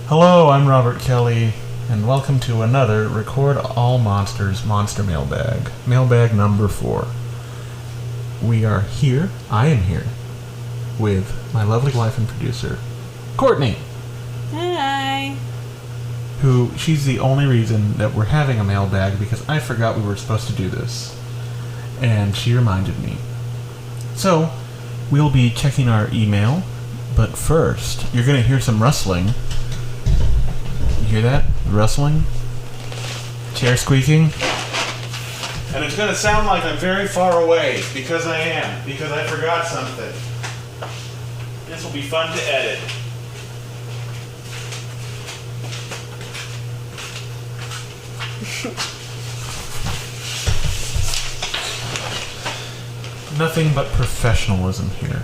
Hello, I'm Robert Kelly, and welcome to another Record All Monsters Monster Mailbag. Mailbag number 4. We are here, I am here, with my lovely wife and producer, Courtney. Hi. She's the only reason that we're having a mailbag because I forgot we were supposed to do this. And she reminded me. So, we'll be checking our email, but first, you're going to hear some rustling. You hear that? Rustling? Chair squeaking? And it's going to sound like I'm very far away, because I am, because I forgot something. This will be fun to edit. Nothing but professionalism here.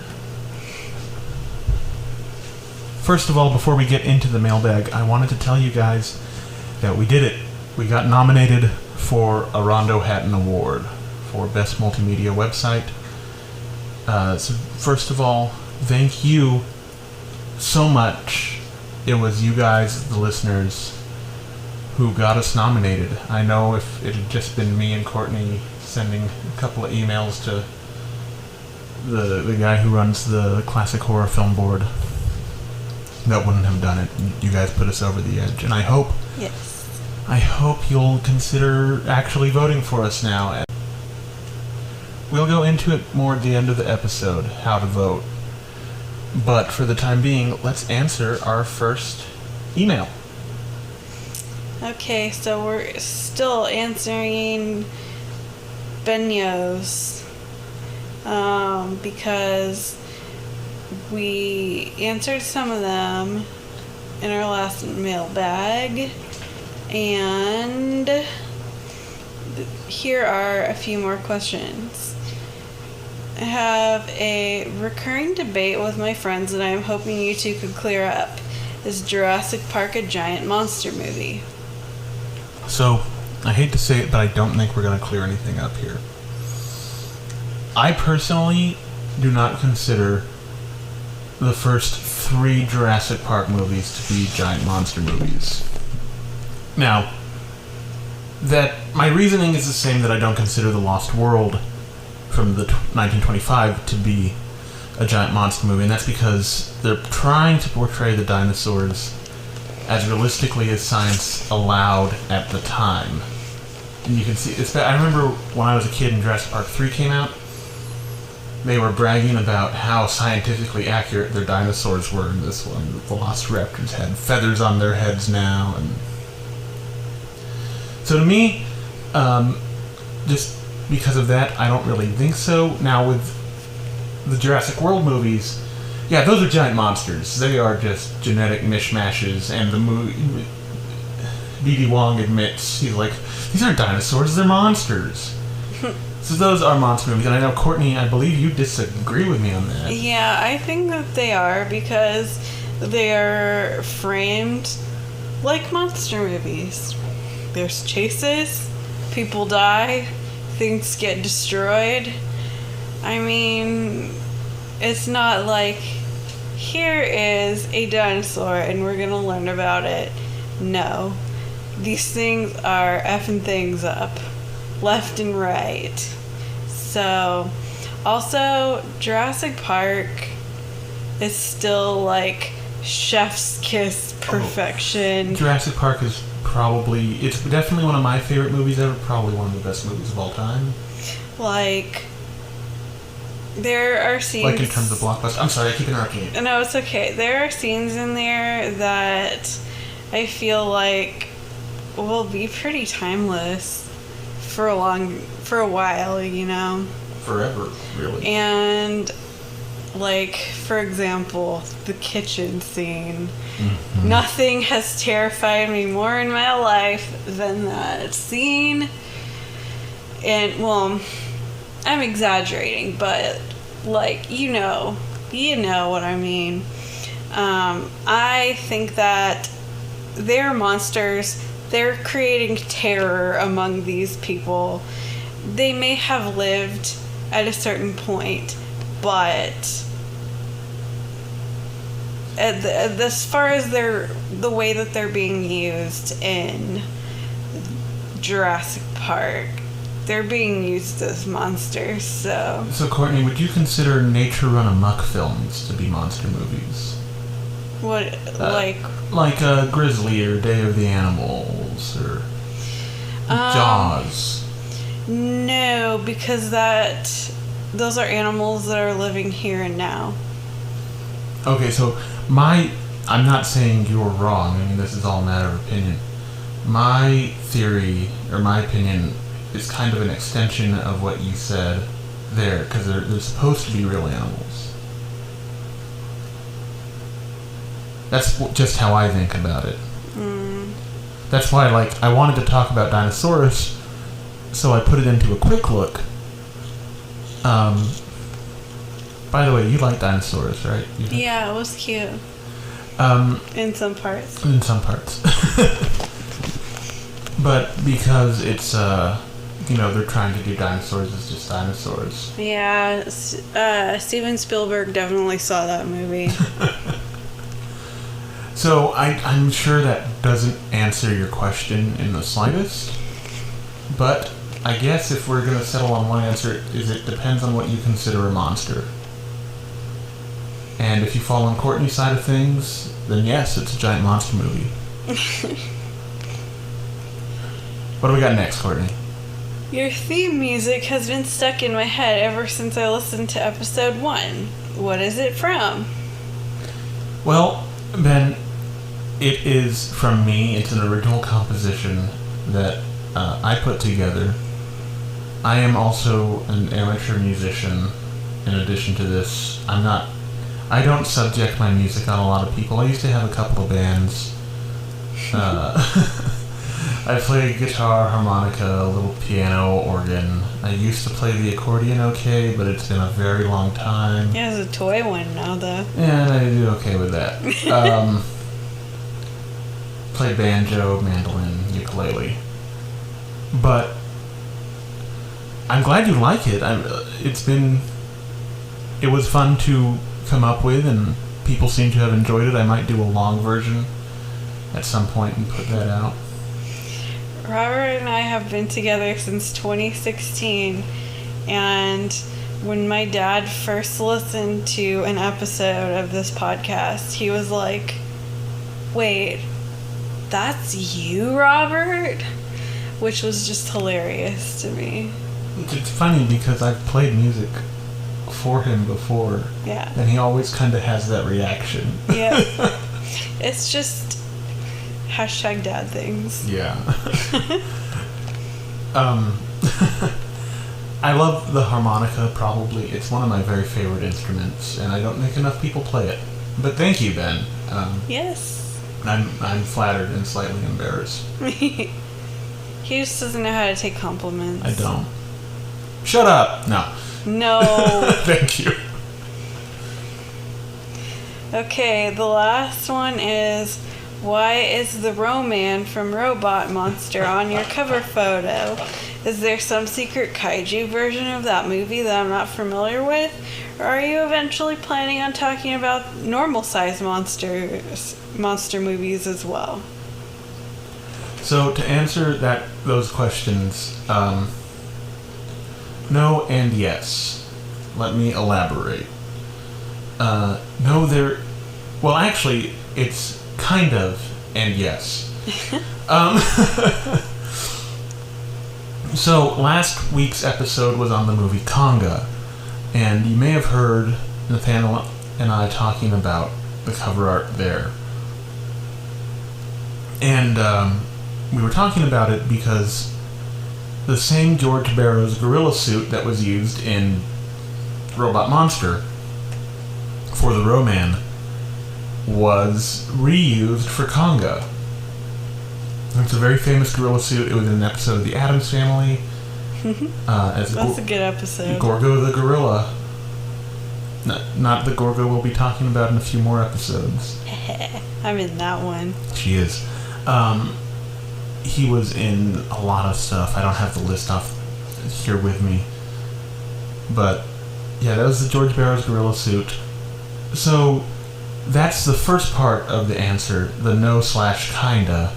First of all, before we get into the mailbag, I wanted to tell you guys that we did it. We got nominated for a Rondo Hatton Award for Best Multimedia Website. So first of all, thank you so much. It was you guys, the listeners, who got us nominated. I know if it had just been me and Courtney sending a couple of emails to the guy who runs the Classic Horror Film Board, that wouldn't have done it. You guys put us over the edge, and I hope you'll consider actually voting for us now. We'll go into it more at the end of the episode, how to vote. But for the time being, let's answer our first email. Okay, so we're still answering Benyos. Because we answered some of them in our last mailbag, and here are a few more questions. I have a recurring debate with my friends that I'm hoping you two could clear up. Is Jurassic Park a giant monster movie? So, I hate to say it, but I don't think we're going to clear anything up here. I personally do not consider the first 3 Jurassic Park movies to be giant monster movies. Now, that my reasoning is the same that I don't consider The Lost World from the 1925 to be a giant monster movie, and that's because they're trying to portray the dinosaurs as realistically as science allowed at the time. And you can see, I remember when I was a kid and Jurassic Park 3 came out, they were bragging about how scientifically accurate their dinosaurs were in this one. The velociraptors had feathers on their heads now, and so to me, just because of that, I don't really think so. Now with the Jurassic World movies, yeah, those are giant monsters. They are just genetic mishmashes, and the movie, D.D. Wong admits, he's like, these aren't dinosaurs, they're monsters. So those are monster movies, and I know, Courtney, I believe you disagree with me on that. Yeah, I think that they are, because they are framed like monster movies. There's chases, people die, things get destroyed. I mean, it's not like, here is a dinosaur and we're gonna learn about it. No. These things are effing things up, left and right. So, also, Jurassic Park is still like chef's kiss perfection. Jurassic Park is it's definitely one of my favorite movies ever, probably one of the best movies of all time. Like, there are scenes... Like in terms of blockbuster. I'm sorry, I keep interrupting you. No, it's okay. There are scenes in there that I feel like will be pretty timeless for a while, you know? Forever, really. And, like, for example, the kitchen scene. Mm-hmm. Nothing has terrified me more in my life than that scene. And, well, I'm exaggerating, but, like, you know what I mean. I think that they're monsters. They're creating terror among these people. They may have lived at a certain point, but as far as the way that they're being used in Jurassic Park, they're being used as monsters. So Courtney, would you consider nature run amok films to be monster movies? what Like Grizzly or Day of the Animals or Jaws? No, because those are animals that are living here and now. Okay, so I'm not saying you're wrong. I mean, this is all a matter of opinion. My theory, or my opinion, is kind of an extension of what you said there, because they're supposed to be real animals. That's just how I think about it. That's why, I wanted to talk about Dinosaurs, so I put it into a quick look. By the way, you like Dinosaurs, right? Yeah, it was cute. In some parts. In some parts. But because it's, they're trying to do dinosaurs as just dinosaurs. Yeah, Steven Spielberg definitely saw that movie. So I'm sure that doesn't answer your question in the slightest, but I guess if we're going to settle on one answer, it depends on what you consider a monster. And if you fall on Courtney's side of things, then yes, it's a giant monster movie. What do we got next, Courtney? Your theme music has been stuck in my head ever since I listened to episode 1. What is it from? Well, Ben, it is from me. It's an original composition that I put together. I am also an amateur musician. In addition to this, I don't subject my music on a lot of people. I used to have a couple of bands. I play guitar, harmonica, a little piano, organ. I used to play the accordion okay, but it's been a very long time. He has a toy one now, though. And I do okay with that. Play banjo, mandolin, ukulele. But I'm glad you like it. It was fun to come up with, and people seem to have enjoyed it. I might do a long version at some point and put that out. Robert and I have been together since 2016, and when my dad first listened to an episode of this podcast, he was like, "Wait, that's you, Robert?" Which was just hilarious to me. It's funny because I've played music for him before. Yeah. And he always kind of has that reaction. Yeah. It's just hashtag dad things. Yeah. I love the harmonica, probably. It's one of my very favorite instruments, and I don't think enough people play it. But thank you, Ben. Yes. I'm flattered and slightly embarrassed. He just doesn't know how to take compliments. I don't. Shut up! No. No. Thank you. Okay, the last one is, why is the Ro-Man from Robot Monster on your cover photo? Is there some secret kaiju version of that movie that I'm not familiar with? Or are you eventually planning on talking about normal-sized monster movies as well? So to answer those questions, no and yes. Let me elaborate. Well, actually, it's kind of and yes. So last week's episode was on the movie Conga, and you may have heard Nathaniel and I talking about the cover art there. And we were talking about it because the same George Barrow's gorilla suit that was used in Robot Monster for the Ro-Man was reused for Conga. It's a very famous gorilla suit. It was in an episode of The Addams Family. That's a good episode. Gorgo the gorilla. Not the Gorgo we'll be talking about in a few more episodes. I'm in that one. She is. He was in a lot of stuff. I don't have the list off here with me. But, yeah, that was the George Barrow's gorilla suit. So, that's the first part of the answer, the no/kinda.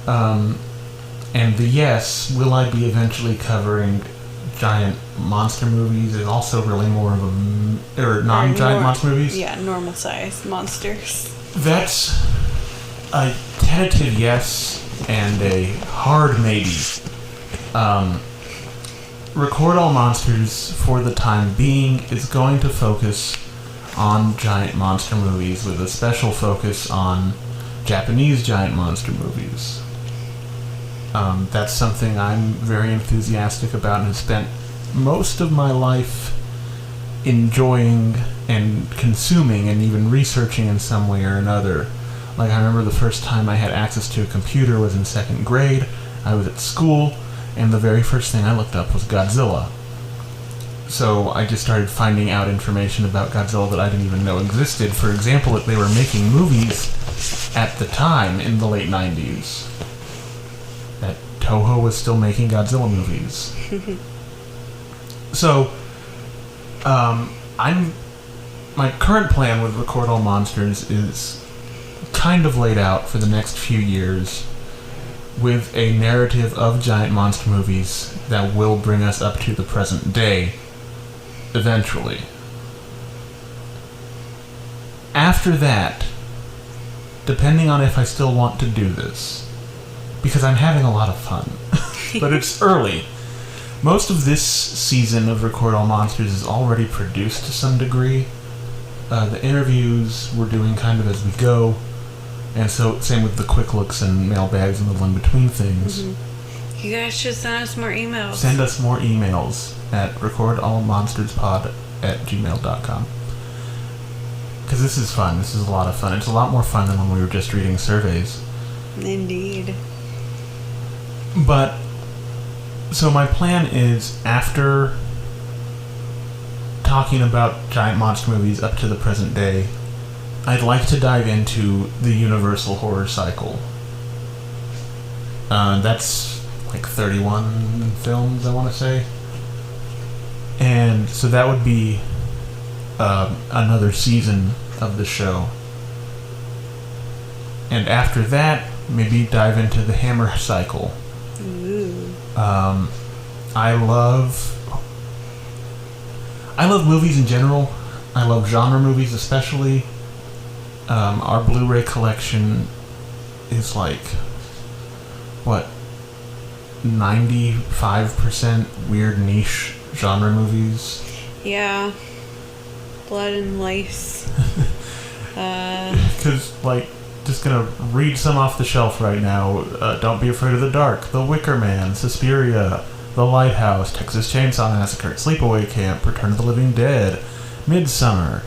And the yes, will I be eventually covering giant monster movies, is also really more of or non-giant monster movies? Yeah, normal size monsters. That's a tentative yes and a hard maybe. Record All Monsters, for the time being, is going to focus on giant monster movies with a special focus on Japanese giant monster movies. That's something I'm very enthusiastic about and have spent most of my life enjoying and consuming and even researching in some way or another. Like, I remember the first time I had access to a computer was in 2nd grade. I was at school, and the very first thing I looked up was Godzilla. So I just started finding out information about Godzilla that I didn't even know existed. For example, that they were making movies at the time in the late 90s. That Toho was still making Godzilla movies. So, my current plan with Record All Monsters is kind of laid out for the next few years with a narrative of giant monster movies that will bring us up to the present day, eventually. After that, depending on if I still want to do this, because I'm having a lot of fun, but it's early. Most of this season of Record All Monsters is already produced to some degree. The interviews we're doing kind of as we go, and so same with the quick looks and mailbags and the in-between things. Mm-hmm. You guys should send us more emails. Send us more emails at recordallmonsterspod@gmail.com. Because this is fun. This is a lot of fun. It's a lot more fun than when we were just reading surveys. Indeed. But, so my plan is, after talking about giant monster movies up to the present day, I'd like to dive into the Universal horror cycle. That's like 31 films, I want to say. And so that would be another season of the show. And after that, maybe dive into the Hammer cycle. Ooh. I love movies in general. I love genre movies especially. Our Blu-ray collection is like, 95% weird niche genre movies. Yeah. Blood and Lace. Because, just gonna read some off the shelf right now. Don't Be Afraid of the Dark, The Wicker Man, Suspiria, The Lighthouse, Texas Chainsaw Massacre, Sleepaway Camp, Return of the Living Dead, Midsummer,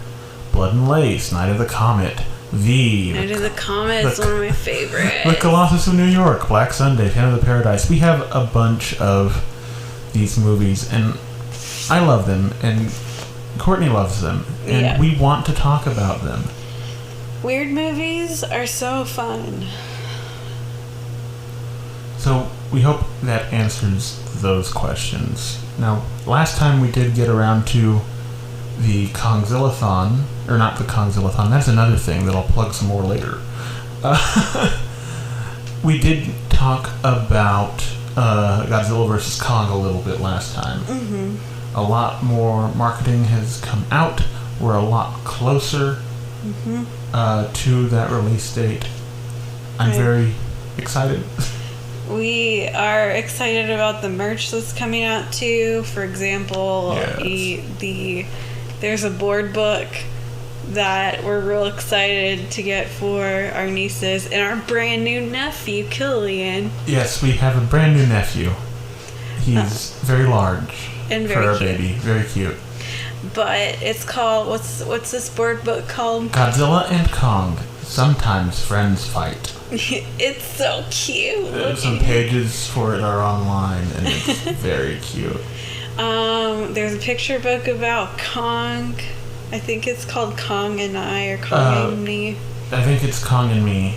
Blood and Lace, Night of the Comet, Night of the Comet is one of my favorites. The Colossus of New York, Black Sunday, Phantom of the Paradise. We have a bunch of these movies, and I love them, and Courtney loves them, and we want to talk about them. Weird movies are so fun. So we hope that answers those questions. Now, last time we did get around to the Kongzillathon, or not the Kongzillathon, that's another thing that I'll plug some more later. We did talk about Godzilla vs. Kong a little bit last time. Mm-hmm. A lot more marketing has come out. We're a lot closer to that release date. I'm very excited. We are excited about the merch that's coming out too. For example, there's a board book that we're real excited to get for our nieces and our brand new nephew, Killian. Yes, we have a brand new nephew. He's very large and for very our cute. baby. Very cute. But it's called, what's this board book called? Godzilla and Kong. Sometimes friends fight. It's so cute. Some pages for it are online, and it's very cute. There's a picture book about Kong. I think it's called Kong and I, or Kong and Me. I think it's Kong and Me.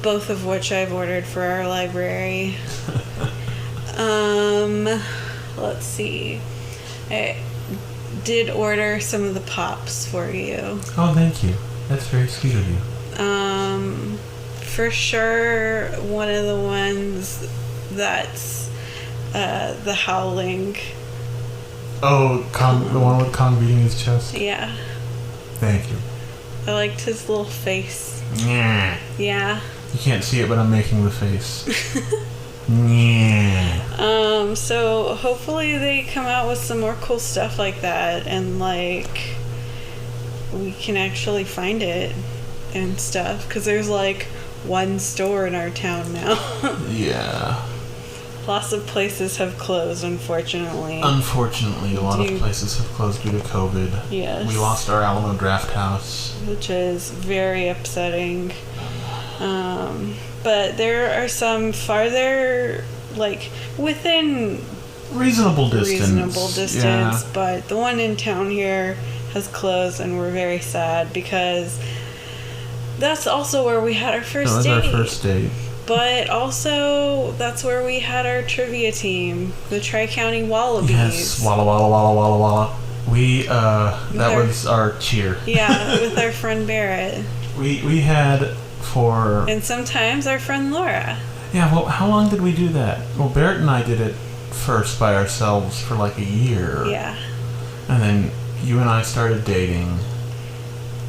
Both of which I've ordered for our library. Let's see. did order some of the pops for you. Oh, thank you. That's very sweet of you. For sure, one of the ones that's the Howling. Oh, the one with Kong beating his chest? Yeah. Thank you. I liked his little face. Yeah. Yeah. You can't see it, but I'm making the face. Yeah. So hopefully they come out with some more cool stuff like that, and like we can actually find it and stuff, because there's like one store in our town now. Yeah. Lots of places have closed, unfortunately. Unfortunately, a lot of places have closed due to COVID. Yes. We lost our Alamo Draft House, which is very upsetting. But there are some farther, like, within reasonable distance. Yeah. But the one in town here has closed, and we're very sad because that's also where we had our first date. That was our first date. But also, that's where we had our trivia team, the Tri-County Wallabies. Yes, Walla Walla Walla Walla Walla. That was our cheer. Yeah, with our friend Barrett. We had for... And sometimes our friend Laura. Yeah, well, how long did we do that? Well, Barrett and I did it first by ourselves for like a year. Yeah. And then you and I started dating.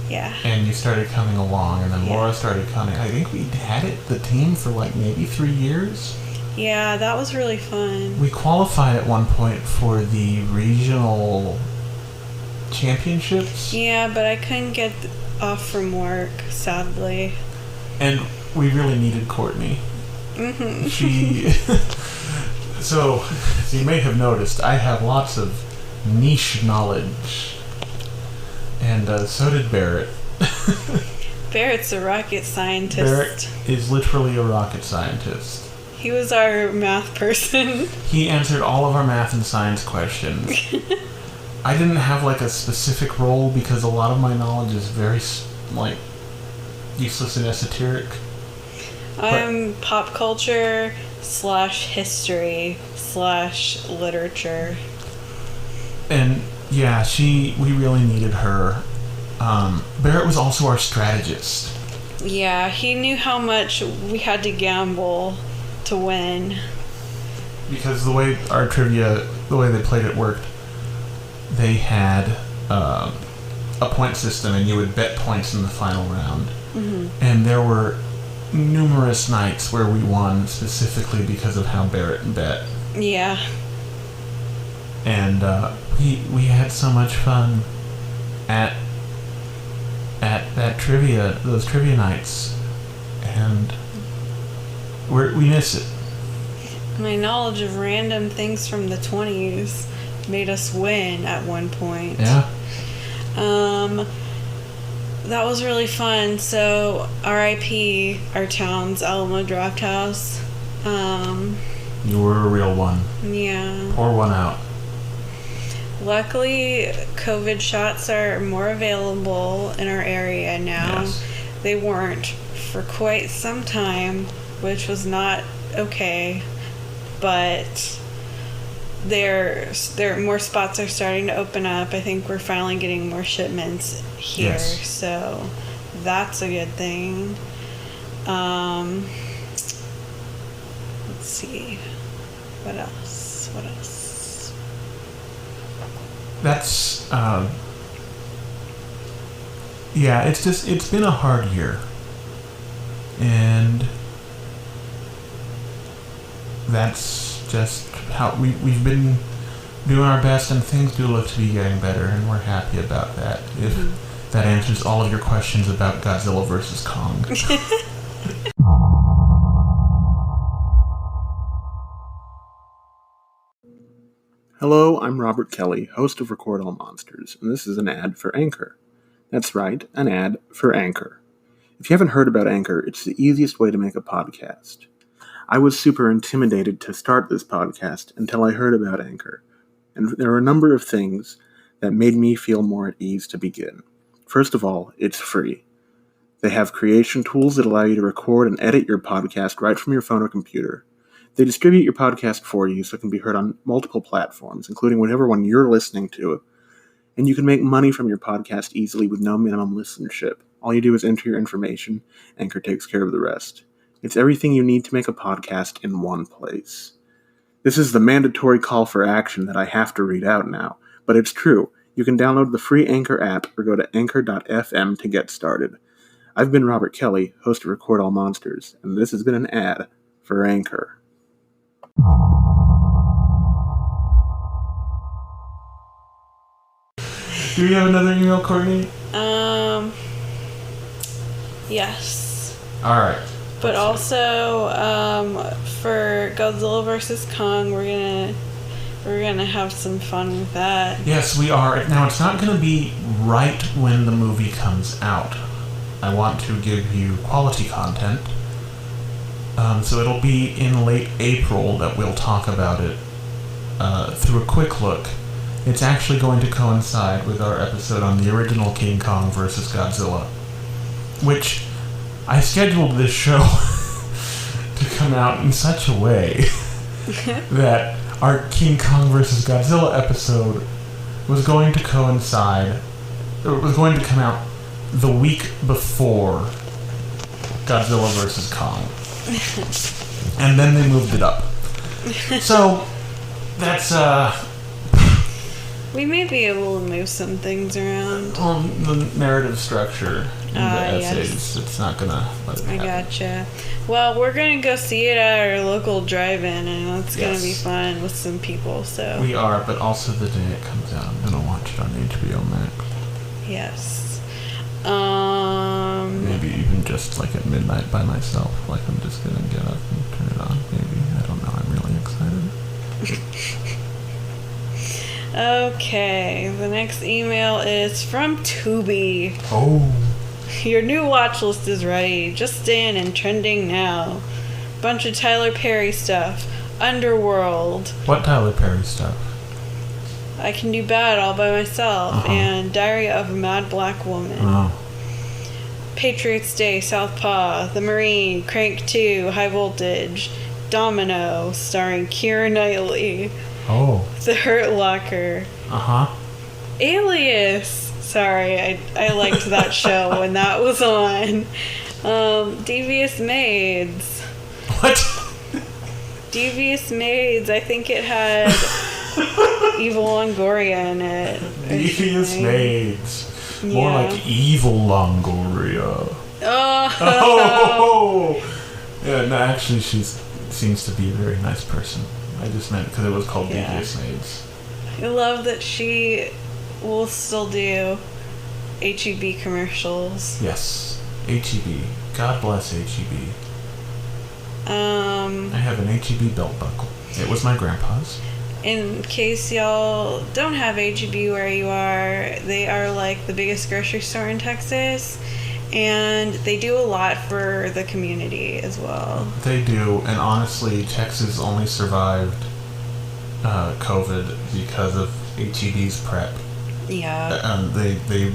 Yeah. And you started coming along, and then Laura started coming. I think we had the team for like maybe 3 years. Yeah, that was really fun. We qualified at one point for the regional championships. Yeah, but I couldn't get off from work, sadly. And we really needed Courtney. Mm-hmm. So you may have noticed, I have lots of niche knowledge. And so did Barrett. Barrett's a rocket scientist. Barrett is literally a rocket scientist. He was our math person. He answered all of our math and science questions. I didn't have like a specific role because a lot of my knowledge is very like useless and esoteric. I'm pop culture / history / literature. And yeah, we really needed her. Barrett was also our strategist. Yeah, he knew how much we had to gamble to win. Because the way our trivia, the way they played it worked, they had a point system, and you would bet points in the final round. Mm-hmm. And there were numerous nights where we won specifically because of how Barrett bet. Yeah. And we had so much fun at those trivia nights, and we miss it. My knowledge of random things from the 20s made us win at one point. Yeah. That was really fun. So, R.I.P. our town's Alamo Draft House. You were a real one. Yeah. Pour one out. Luckily, COVID shots are more available in our area now. Yes. They weren't for quite some time, which was not okay. But more spots are starting to open up. I think we're finally getting more shipments here. Yes. So that's a good thing. Let's see. What else? That's it's been a hard year, and that's just how we've been doing our best, and things do look to be getting better, and we're happy about that. If that answers all of your questions about Godzilla versus Kong. Hello, I'm Robert Kelly, host of Record All Monsters, and this is an ad for Anchor. That's right, an ad for Anchor. If you haven't heard about Anchor, it's the easiest way to make a podcast. I was super intimidated to start this podcast until I heard about Anchor, and there are a number of things that made me feel more at ease to begin. First of all, it's free. They have creation tools that allow you to record and edit your podcast right from your phone or computer. They distribute your podcast for you so it can be heard on multiple platforms, including whatever one you're listening to. And you can make money from your podcast easily with no minimum listenership. All you do is enter your information. Anchor takes care of the rest. It's everything you need to make a podcast in one place. This is the mandatory call for action that I have to read out now, but it's true. You can download the free Anchor app or go to anchor.fm to get started. I've been Robert Kelly, host of Record All Monsters, and this has been an ad for Anchor. Do you have another email, Courtney? Yes. Alright. But also, for Godzilla vs. Kong, we're gonna have some fun with that. Yes, we are. Now, it's not going to be right when the movie comes out. I want to give you quality content. So it'll be in late April that we'll talk about it through a quick look. It's actually going to coincide with our episode on the original King Kong vs. Godzilla, which I scheduled this show to come out in such a way that our King Kong vs. Godzilla episode was going to coincide, or was going to come out the week before Godzilla vs. Kong. And then they moved it up. So, that's, we may be able to move some things around. the narrative structure in the essays. Yes. It's not gonna let it happen. I gotcha. Well, we're gonna go see it at our local drive-in, and it's gonna be fun with some people. So we are, but also the day it comes out, I'm gonna watch it on HBO Max. yes. Maybe even just like at midnight by myself. Like I'm just gonna get up and turn it on. Maybe, I don't know. I'm really excited. Okay, the next email is from Tubi. Oh. Your new watch list is ready. Just in and trending now. Bunch of Tyler Perry stuff. Underworld. What Tyler Perry stuff? I Can Do Bad All By Myself. And Diary of a Mad Black Woman. Oh. Patriots Day, Southpaw. The Marine. Crank 2. High Voltage. Domino. Starring Keira Knightley. Oh. The Hurt Locker. Alias. Sorry, I liked that show when that was on. Devious Maids. What? Devious Maids. I think it had Evil Longoria in it. Devious Maids. More like Evil Longoria. Oh. Yeah, no, actually she seems to be a very nice person. I just meant because it was called Devious Maids. I love that she will still do H-E-B commercials. Yes. H-E-B. God bless H-E-B. I have an H-E-B belt buckle. It was my grandpa's. In case y'all don't have H-E-B where you are, they are like the biggest grocery store in Texas. And they do a lot for the community as well. They do, and honestly, Texas only survived COVID because of H-E-B's prep. Yeah. They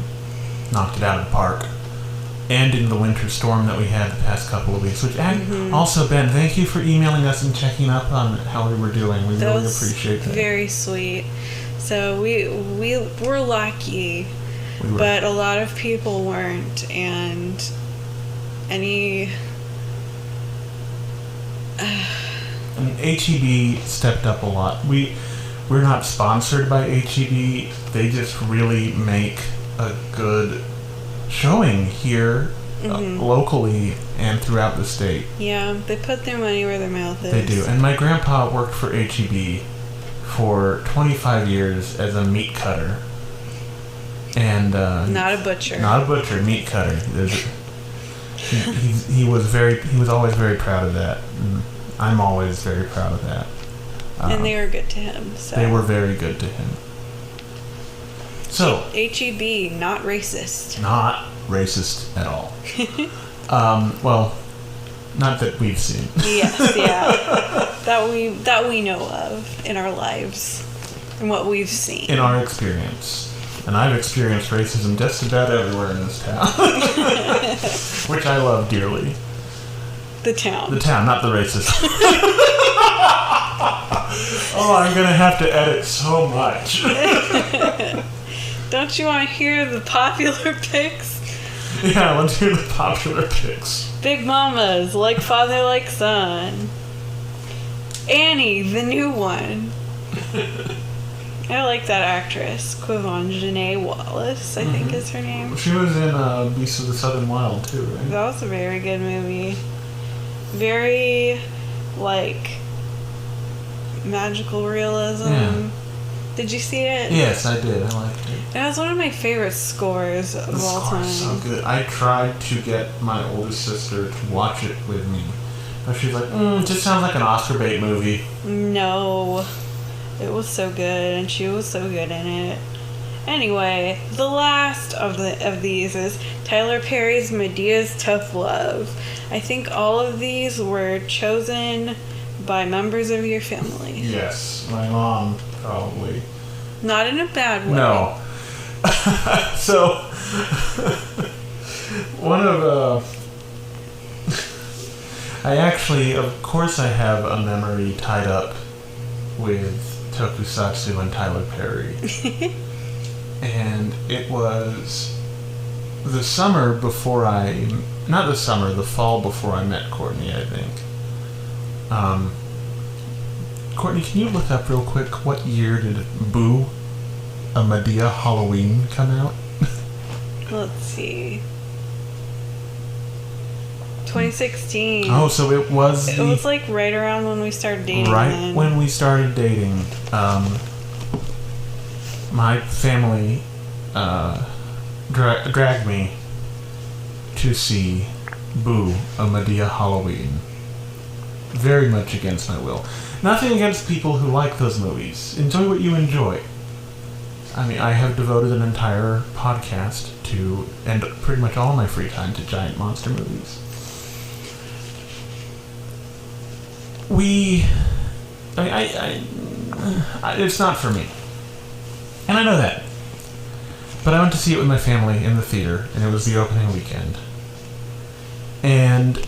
knocked it out of the park. And in the winter storm that we had the past couple of weeks. Which, and also, Ben, thank you for emailing us and checking up on how we were doing. We really appreciate that. Very sweet. So we're lucky. But a lot of people weren't, and and H-E-B stepped up a lot. We're not sponsored by H-E-B. They just really make a good showing here locally and throughout the state. Yeah, they put their money where their mouth is. They do. And my grandpa worked for H-E-B for 25 years as a meat cutter. And not a butcher. Not a butcher, meat cutter. He was always very proud of that. And I'm always very proud of that. And they were good to him. So. They were very good to him. So H-E-B, not racist. Not racist at all. Well, not that we've seen. Yes, yeah. that we know of in our lives and what we've seen. In our experience. And I've experienced racism just about everywhere in this town. Which I love dearly. The town. The town, not the racist. Oh, I'm going to have to edit so much. Don't you want to hear the popular picks? Yeah, let's hear the popular picks. Big Mamas, Like Father, Like Son. Annie, the new one. I like that actress. Janae Wallace, I think is her name. She was in Beasts of the Southern Wild, too, right? That was a very good movie. Very, like, magical realism. Yeah. Did you see it? Yes, I did. I liked it. It has one of my favorite scores of all time. The score's so good. I tried to get my oldest sister to watch it with me. But she's like, it just sounds like an Oscar bait movie. No. It was so good, and she was so good in it. Anyway, the last of these is Tyler Perry's Medea's Tough Love. I think all of these were chosen by members of your family. Yes, my mom, probably. Not in a bad way. No. So, one of, I actually, of course I have a memory tied up with Tokusatsu and Tyler Perry. And it was the summer before the fall before I met Courtney, I think. Courtney, can you look up real quick, what year did Boo! A Madea Halloween come out? Let's see. 2016. Oh, so it was It was like right around when we started dating. right when we started dating. My family dragged me to see Boo! A Madea Halloween. Very much against my will. Nothing against people who like those movies. Enjoy what you enjoy. I mean, I have devoted an entire podcast to, and pretty much all my free time, to giant monster movies. It's not for me. And I know that. But I went to see it with my family in the theater, and it was the opening weekend. And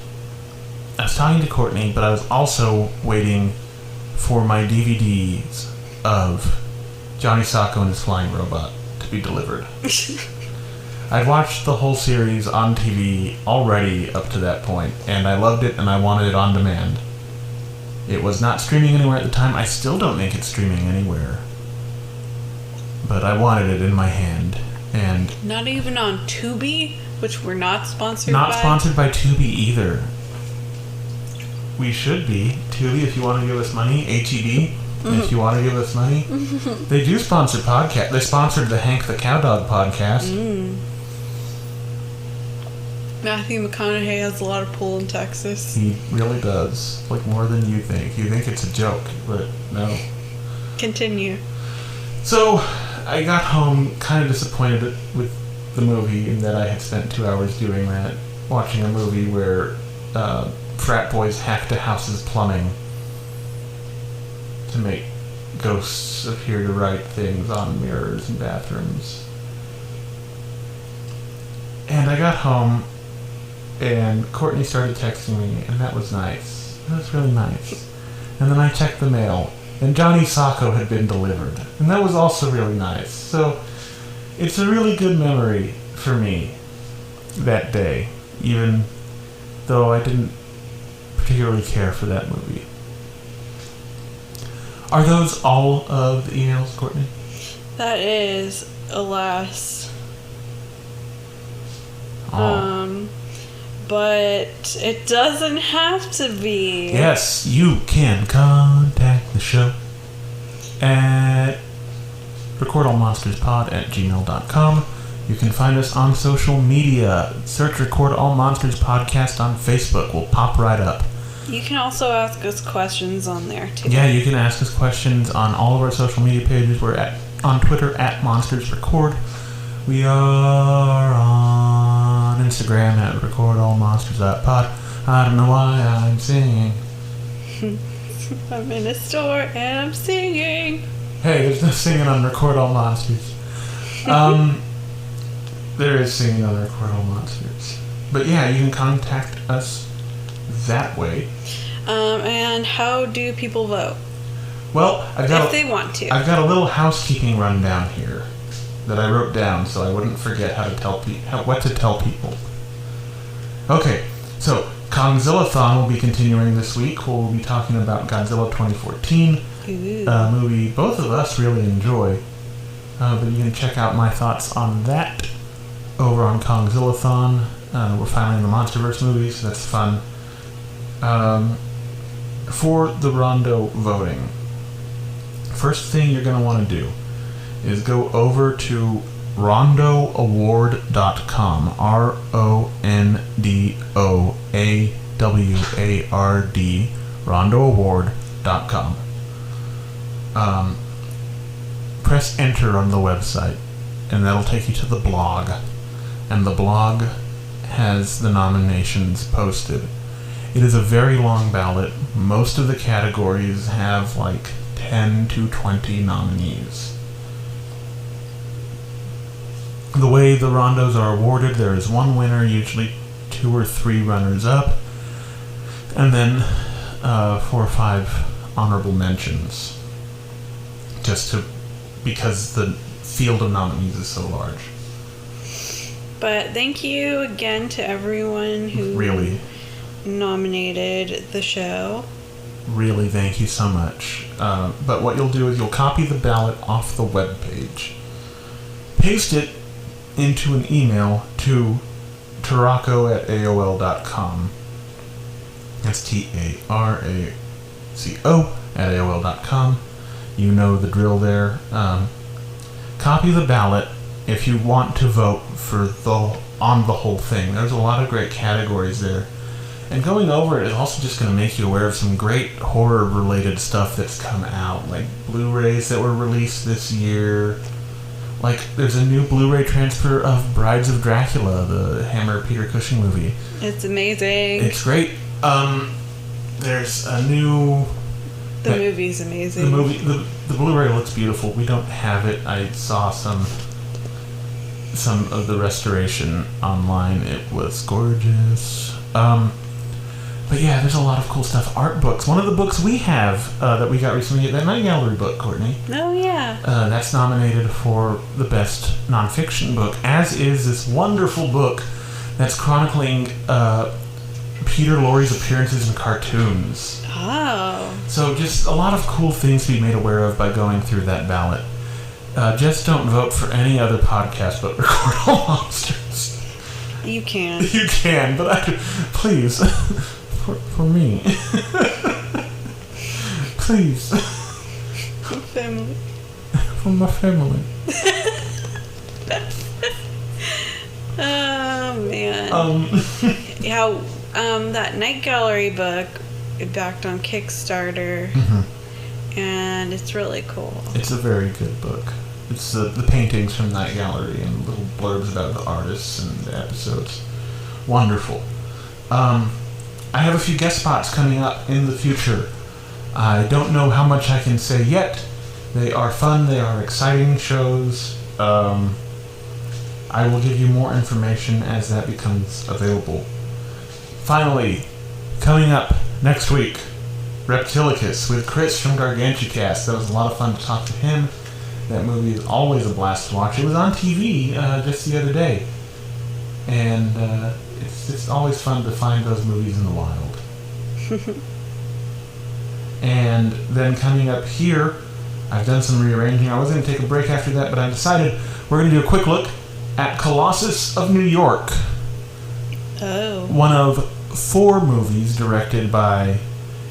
I was talking to Courtney, but I was also waiting for my DVDs of Johnny Sacco and His Flying Robot to be delivered. I'd watched the whole series on TV already up to that point, and I loved it and I wanted it on demand. It was not streaming anywhere at the time. I still don't think it's streaming anywhere. But I wanted it in my hand. And not even on Tubi, which we're not sponsored by. Not sponsored by Tubi either. We should be. Tubi, if you want to give us money. HEB, if you want to give us money. They do sponsor podcasts. They sponsored the Hank the Cowdog podcast. Matthew McConaughey has a lot of pull in Texas. He really does. Like, more than you think. You think it's a joke, but no. Continue. So, I got home kind of disappointed with the movie in that I had spent 2 hours doing that. Watching a movie where frat boys hacked a house's plumbing to make ghosts appear to write things on mirrors in bathrooms. And I got home, and Courtney started texting me, and that was nice. That was really nice. And then I checked the mail, and Johnny Sacco had been delivered. And that was also really nice. So, it's a really good memory for me that day, even though I didn't particularly care for that movie. Are those all of the emails, Courtney? That is, alas. Oh. But it doesn't have to be. Yes, you can contact the show at recordallmonsterspod@gmail.com. You can find us on social media. Search Record All Monsters Podcast on Facebook. We'll pop right up. You can also ask us questions on there, too. Yeah, you can ask us questions on all of our social media pages. We're on Twitter at MonstersRecord. We are on Instagram at recordallmonsters.pod. I don't know why I'm singing. I'm in a store and I'm singing. Hey, there's no singing on Record All Monsters. There is singing on Record All Monsters. But yeah, you can contact us that way. And how do people vote? Well, if they want to. I've got a little housekeeping rundown here. that I wrote down so I wouldn't forget what to tell people. Okay, so Kongzillathon will be continuing this week. We'll be talking about Godzilla 2014, a movie both of us really enjoy. But you can check out my thoughts on that over on Kongzillathon. We're finally in the MonsterVerse movies, so that's fun. For the Rondo voting, first thing you're going to want to do is go over to rondoaward.com, RONDOAWARD, rondoaward.com. Press enter on the website, and that'll take you to the blog. And the blog has the nominations posted. It is a very long ballot. Most of the categories have like 10 to 20 nominees. The way the rondos are awarded, there is one winner, usually 2 or 3 runners-up, and then 4 or 5 honorable mentions. Because the field of nominees is so large. But thank you again to everyone who really nominated the show. Really, thank you so much. But what you'll do is you'll copy the ballot off the webpage, paste it into an email to taraco@aol.com. That's TARACO@aol.com. You know the drill there. Copy the ballot if you want to vote on the whole thing. There's a lot of great categories there. And going over it is also just going to make you aware of some great horror-related stuff that's come out, like Blu-rays that were released this year. Like, there's a new Blu-ray transfer of Brides of Dracula, the Hammer Peter Cushing movie. It's amazing. It's great. There's a new... The movie's amazing. The Blu-ray looks beautiful. We don't have it. I saw some of the restoration online. It was gorgeous. But yeah, there's a lot of cool stuff. Art books. One of the books we have that we got recently, that Night Gallery book, Courtney. Oh, yeah. That's nominated for the best nonfiction book, as is this wonderful book that's chronicling Peter Lorre's appearances in cartoons. Oh. So just a lot of cool things to be made aware of by going through that ballot. Just don't vote for any other podcast but Record All Monsters. You can. You can, but please, for me. Please. Family. For my family. Oh, man. How that Night Gallery book backed on Kickstarter, and it's really cool. It's a very good book. It's the paintings from Night Gallery and little blurbs about the artists and the episodes. Wonderful. I have a few guest spots coming up in the future. I don't know how much I can say yet. They are fun. They are exciting shows. I will give you more information as that becomes available. Finally, coming up next week, Reptilicus with Chris from Gargantucast. That was a lot of fun to talk to him. That movie is always a blast to watch. It was on TV just the other day. And it's always fun to find those movies in the wild. And then coming up here, I've done some rearranging. I was going to take a break after that, but I decided we're going to do a quick look at Colossus of New York. Oh. One of 4 movies directed by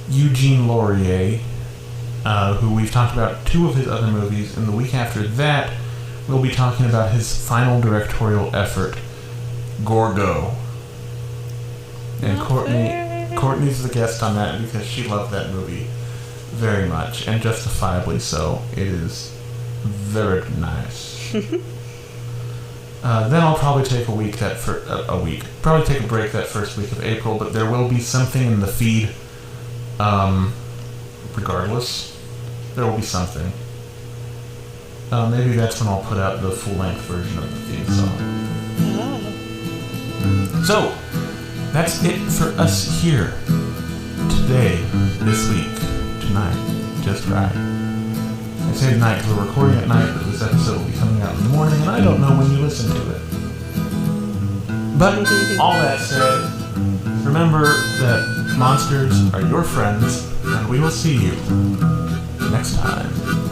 Eugene Laurier, who we've talked about 2 of his other movies, and the week after that, we'll be talking about his final directorial effort, Gorgo. And Courtney's the guest on that because she loved that movie very much, and justifiably so. It is very nice. Then I'll probably take probably take a break that first week of April, but there will be something in the feed, regardless. There will be something. Maybe that's when I'll put out the full-length version of the theme song. So, that's it for us here. Today, this week, tonight, just right. I say tonight because we're recording at night, but this episode will be coming out in the morning, and I don't know when you listen to it. But all that said, remember that monsters are your friends, and we will see you next time.